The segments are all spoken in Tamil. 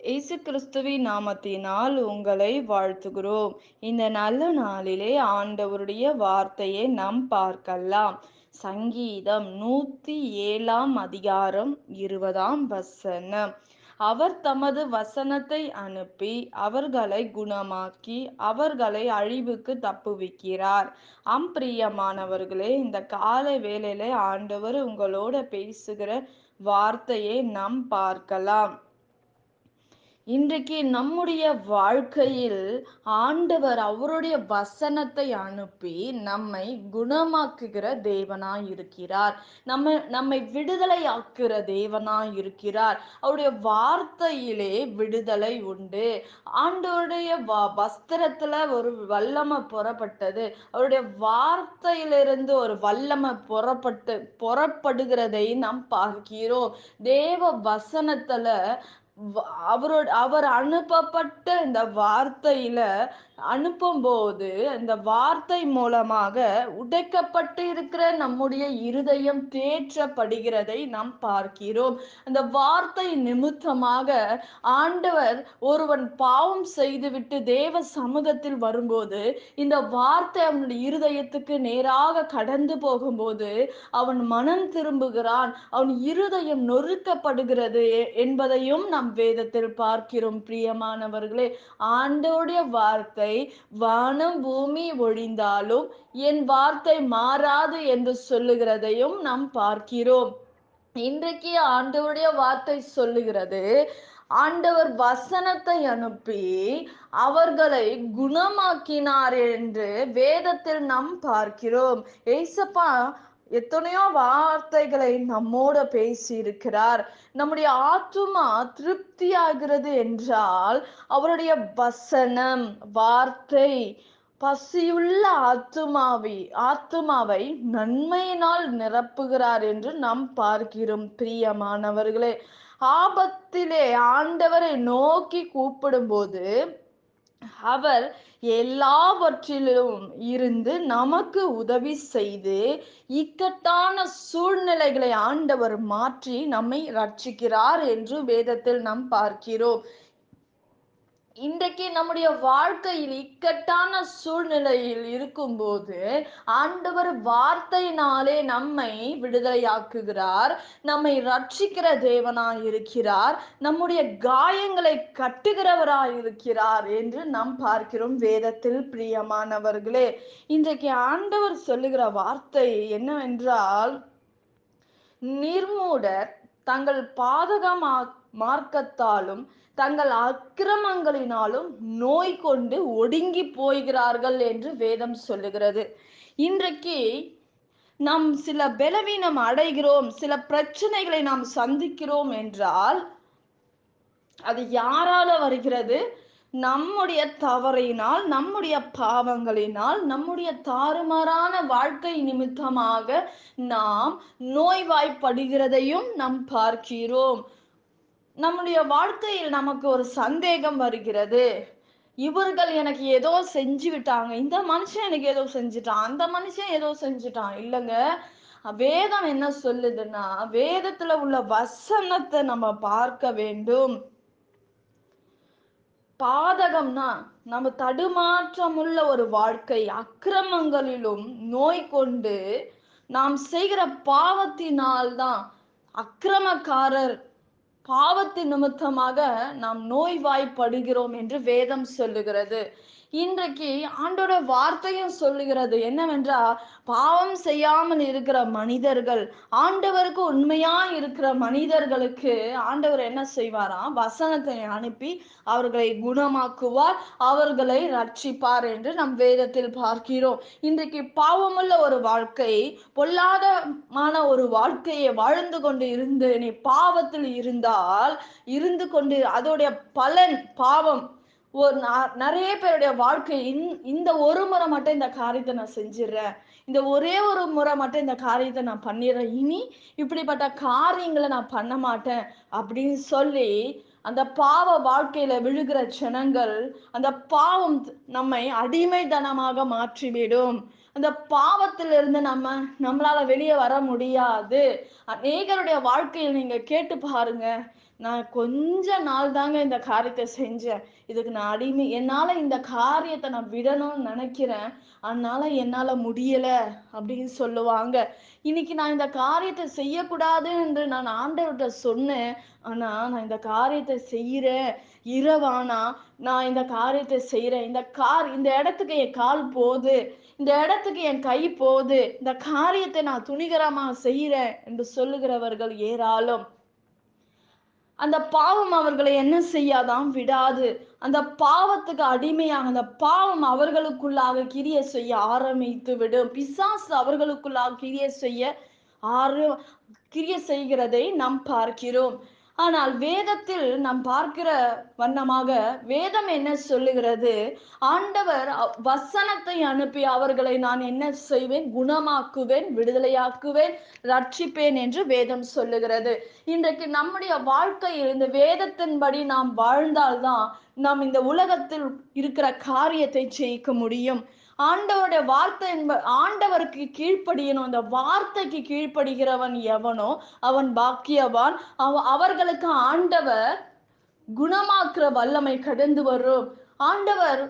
இயேசு கிறிஸ்துவின் நாமத்தினால் உங்களை வாழ்த்துகிறோம். இந்த நல்ல நாளிலே ஆண்டவருடைய வார்த்தையை நாம் பார்க்கலாம். சங்கீதம் 107 அதிகாரம் 20 அவர் தமது வசனத்தை அனுப்பி அவர்களை குணமாக்கி அவர்களை அழிவுக்கு தப்புவிக்கிறார். பிரியமானவர்களே, இந்த காலை வேளையிலே ஆண்டவர் உங்களோட பேசுகிற வார்த்தையை நாம் பார்க்கலாம். இன்றைக்கு நம்முடைய வாழ்க்கையில் ஆண்டவர் அவருடைய வசனத்தை அனுப்பி நம்மை குணமாக்குகிற தேவனாய் இருக்கிறார். நம்மை விடுதலை ஆக்குகிற தேவனாய் இருக்கிறார். அவருடைய வார்த்தையிலே விடுதலை உண்டு. ஆண்டவருடைய வஸ்திரத்துல ஒரு வல்லமை புறப்பட்டது. அவருடைய வார்த்தையிலிருந்து ஒரு வல்லமை புறப்படுகிறதை நாம் பார்க்கிறோம். தேவ வசனத்துல அவர் அனுப்பப்பட்ட இந்த வார்த்தையில அனுப்பும்போது இந்த வார்த்தை மூலமாக உடைக்கப்பட்டு இருக்கிற நம்முடைய இருதயம் தேற்றப்படுகிறதை நாம் பார்க்கிறோம். அந்த வார்த்தை நிமித்தமாக ஆண்டவர் ஒருவன் பாவம் செய்துவிட்டு தேவ சமூகத்தில் வரும்போது இந்த வார்த்தை அவனுடைய இருதயத்துக்கு நேராக கடந்து போகும்போது அவன் மனம் திரும்புகிறான். அவன் இருதயம் நொறுக்கப்படுகிறது என்பதையும் நாம் வேதத்தில் பார்க்கிறோம். பிரியமானவர்களே, ஆண்டவருடைய வார்த்தை வானம் பூமி ஒழிந்தாலும் என் வார்த்தை மாறாது என்று சொல்லுகிறதையும் நாம் பார்க்கிறோம். இன்றைக்கு ஆண்டவருடைய வார்த்தை சொல்லுகிறது, ஆண்டவர் வசனத்தை அனுப்பி அவர்களை குணமாக்கினார் என்று வேதத்தில் நாம் பார்க்கிறோம். ஏசப்பா எத்தனையோ வார்த்தைகளை நம்மோட பேசி இருக்கிறார். நம்முடைய ஆத்துமா திருப்தி ஆகிறது என்றால் அவருடைய வசனம் வார்த்தை பசியுள்ள ஆத்துமாவை நன்மையினால் நிரப்புகிறார் என்று நாம் பார்க்கிறோம். பிரியமானவர்களே, ஆபத்திலே ஆண்டவரை நோக்கி கூப்பிடும்போது அவர் எல்லாவற்றிலும் இருந்து நமக்கு உதவி செய்து இக்கட்டான சூழ்நிலைகளை ஆண்டவர் மாற்றி நம்மை ரட்சிக்கிறார் என்று வேதத்தில் நாம் பார்க்கிறோம். இன்றைக்கு நம்முடைய வாழ்க்கையில் இக்கட்டான சூழ்நிலையில் இருக்கும்போது ஆண்டவர் வார்த்தையினாலே நம்மை விடுதலையாக்குகிறார், நம்மை ரட்சிக்கிற தேவனாய் இருக்கிறார், நம்முடைய காயங்களை கட்டுகிறவராய் இருக்கிறார் என்று நாம் பார்க்கிறோம் வேதத்தில். பிரியமானவர்களே, இன்றைக்கு ஆண்டவர் சொல்லுகிற வார்த்தை என்னவென்றால், நிர்மூடர் தங்கள் மார்க்கத்தாலும் தங்கள் அக்கிரமங்களினாலும் நோய் கொண்டு ஒடுங்கி போகிறார்கள் என்று வேதம் சொல்லுகிறது. இன்றைக்கு நாம் சில பலவீனம் அடைகிறோம், சில பிரச்சனைகளை நாம் சந்திக்கிறோம் என்றால் அது யாரால வருகிறது? நம்முடைய தவறினால், நம்முடைய பாவங்களினால், நம்முடைய தாறுமாறான வாழ்க்கை நிமித்தமாக நாம் நோய்வாய்ப்படுகிறதையும் நாம் பார்க்கிறோம். நம்முடைய வாழ்க்கையில் நமக்கு ஒரு சந்தேகம் வருகிறது. இவர்கள் எனக்கு ஏதோ செஞ்சு விட்டாங்க, இந்த மனுஷன் எனக்கு ஏதோ செஞ்சுட்டான், அந்த மனுஷன் ஏதோ செஞ்சுட்டான். இல்லைங்க, வேதம் என்ன சொல்லுதுன்னா, வேதத்துல உள்ள வசனத்தை நம்ம பார்க்க வேண்டும். பாதகம்னா நம்ம தடுமாற்றமுள்ள ஒரு வாழ்க்கை, அக்கிரமங்களிலும் நோய் கொண்டு நாம் செய்கிற பாவத்தினால்தான், அக்கிரமக்காரர் பாவத்தின் நிமித்தமாக நாம் நோய்வாய்ப்படுகிறோம் என்று வேதம் சொல்லுகிறது. இன்றைக்கு ஆண்டோட வார்த்தையும் சொல்லுகிறது என்னவென்றால், பாவம் செய்யாமல் இருக்கிற மனிதர்கள், ஆண்டவருக்கு உண்மையா இருக்கிற மனிதர்களுக்கு ஆண்டவர் என்ன செய்வாராம்? வசனத்தை அனுப்பி அவர்களை குணமாக்குவார், அவர்களை ரட்சிப்பார் என்று நம் வேதத்தில் பார்க்கிறோம். இன்றைக்கு பாவமுள்ள ஒரு வாழ்க்கை, பொல்லாதமான ஒரு வாழ்க்கையை வாழ்ந்து கொண்டு இருந்து நீ பாவத்தில் இருந்து கொண்டு அதோடைய பலன் பாவம். நிறைய பேருடைய வாழ்க்கை இந்த ஒரு முறை மட்டும் இந்த காரியத்தை நான் செஞ்சிடறேன், இந்த ஒரே ஒரு முறை மட்டும் இந்த காரியத்தை நான் பண்ணிடுறேன், இனி இப்படிப்பட்ட காரியங்களை நான் பண்ண மாட்டேன் அப்படின்னு சொல்லி அந்த பாவ வாழ்க்கையில விழுகிற ஜனங்கள், அந்த பாவம் நம்மை அடிமைத்தனமாக மாற்றிவிடும். அந்த பாவத்திலிருந்து நம்மளால வெளியே வர முடியாது. அநேகருடைய வாழ்க்கையில் நீங்க கேட்டு பாருங்க, நான் கொஞ்ச நாள் தாங்க இந்த காரியத்தை செஞ்சேன். இதுக்கு நான் அடிமை. என்னால இந்த காரியத்தை நான் விடணும்னு நினைக்கிறேன். அதனால என்னால முடியல அப்படின்னு சொல்லுவாங்க. இன்னைக்கு நான் இந்த காரியத்தை செய்யக்கூடாது என்று நான் ஆண்டவர்கிட்ட சொன்னேன். ஆனா நான் இந்த காரியத்தை செய்யறேன். இரவானா நான் இந்த காரியத்தை செய்யறேன். இந்த இடத்துக்கு என் கால் போகுது. இந்த இடத்துக்கு என் கை போகுது. இந்த காரியத்தை நான் துணிகரமா செய்யறேன் என்று சொல்லுகிறவர்கள் ஏராளம். அந்த பாவம் அவர்களை என்ன செய்யாதான் விடாது. அந்த பாவத்துக்கு அடிமையாக அந்த பாவம் அவர்களுக்குள்ளாக கிரிய செய்ய ஆரம்பித்து விடும். பிசாசு அவர்களுக்குள்ளாக ஆர கிரிய செய்கிறதை நாம் பார்க்கிறோம். ஆனால் வேதத்தில் நாம் பார்க்கிற வண்ணமாக வேதம் என்ன சொல்லுகிறது? ஆண்டவர் வசனத்தை அனுப்பி அவர்களை நான் என்ன செய்வேன்? குணமாக்குவேன், விடுதலையாக்குவேன், ரட்சிப்பேன் என்று வேதம் சொல்லுகிறது. இன்றைக்கு நம்முடைய வாழ்க்கையில் இந்த வேதத்தின்படி நாம் வாழ்ந்தால்தான் நாம் இந்த உலகத்தில் இருக்கிற காரியத்தை ஜெயிக்க முடியும். ஆண்டவருடைய வார்த்தை ஆண்டவருக்கு கீழ்ப்படியணும். அந்த வார்த்தைக்கு கீழ்ப்படுகிறவன் எவனோ அவன் பாக்கியவான். அவர்களுக்கு ஆண்டவர் குணமாக்குற வல்லமை கடந்து வரும். ஆண்டவர்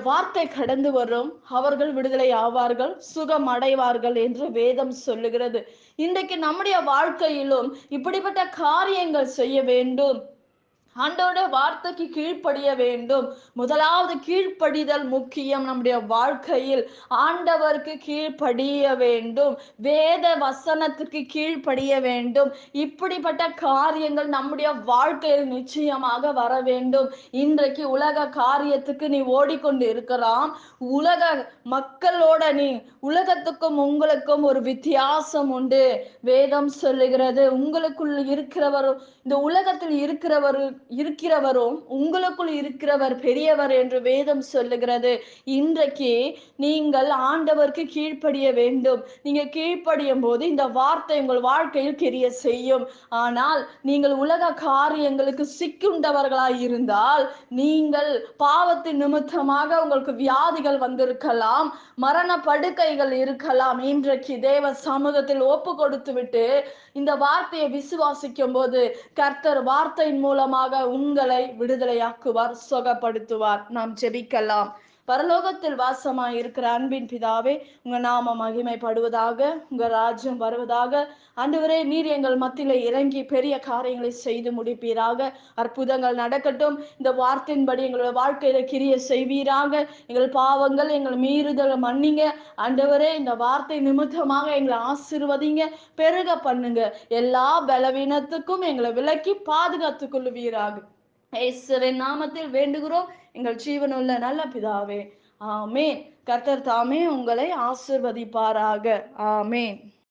வார்த்தை கடந்து வரும். அவர்கள் விடுதலை ஆவார்கள், சுகம் அடைவார்கள் என்று வேதம் சொல்லுகிறது. இன்றைக்கு நம்முடைய வாழ்க்கையிலும் இப்படிப்பட்ட காரியங்கள் செய்ய வேண்டும். ஆண்டோட வார்த்தைக்கு கீழ்ப்படிய வேண்டும். முதலாவது கீழ்ப்படிதல் முக்கியம். நம்முடைய வாழ்க்கையில் ஆண்டவருக்கு கீழ்ப்படிய வேண்டும். வேத வசனத்துக்கு கீழ்ப்படிய வேண்டும். இப்படிப்பட்ட காரியங்கள் நம்முடைய வாழ்க்கையில் நிச்சயமாக வர வேண்டும். இன்றைக்கு உலக காரியத்துக்கு நீ ஓடிக்கொண்டு இருக்கலாம். உலக மக்களோட உலகத்துக்கும் உங்களுக்கும் ஒரு வித்தியாசம் உண்டு. வேதம் சொல்லுகிறது, உங்களுக்குள் இருக்கிறவர், இந்த உலகத்தில் இருக்கிறவரும் உங்களுக்குள் இருக்கிறவர் பெரியவர் என்று வேதம் சொல்லுகிறது. இன்றைக்கு நீங்கள் ஆண்டவருக்கு கீழ்ப்படிய வேண்டும். நீங்க கீழ்ப்படியும் போது இந்த வார்த்தை உங்கள் வாழ்க்கையில் கிரிய செய்யும். ஆனால் நீங்கள் உலக காரியங்களுக்கு சிக்குண்டவர்களாய் இருந்தால், நீங்கள் பாவத்தின் நிமித்தமாக உங்களுக்கு வியாதிகள் வந்திருக்கலாம், மரண படுக்கைகள் இருக்கலாம். இன்றைக்கு தேவ சமூகத்தில் ஒப்பு கொடுத்து விட்டு இந்த வார்த்தையை விசுவாசிக்கும் போது கர்த்தர் வார்த்தையின் மூலமாக உங்களை விடுதலையாக்குவார், சுகப்படுத்துவார். நாம் ஜெபிக்கலாம். பரலோகத்தில் வாசமாய் இருக்கிற அன்பின் பிதாவே, உங்க நாம மகிமைப்படுவதாக, உங்க ராஜ்யம் வருவதாக. ஆண்டவரே, நீர் எங்கள் மத்தியில இறங்கி பெரிய காரியங்களை செய்து முடிப்பீராக. அற்புதங்கள் நடக்கட்டும். இந்த வார்த்தையின்படி எங்களுடைய வாழ்க்கையில கிரிய செய்வீராக. எங்கள் பாவங்கள், எங்கள் மீறுதல் மன்னிங்க. ஆண்டவரே, இந்த வார்த்தை நிமித்தமாக எங்களை ஆசீர்வதிங்க, பெருக பண்ணுங்க. எல்லா பலவீனத்துக்கும் எங்களை விலக்கி பாதுகாத்துக் கொள்ளுவீராக. இயேசுவின் நாமத்தில் வேண்டுகிறோம் எங்கள் ஜீவனுள்ள நல்ல பிதாவே, ஆமேன். கர்த்தர் தாமே உங்களை ஆசீர்வதிப்பாராக. ஆமேன்.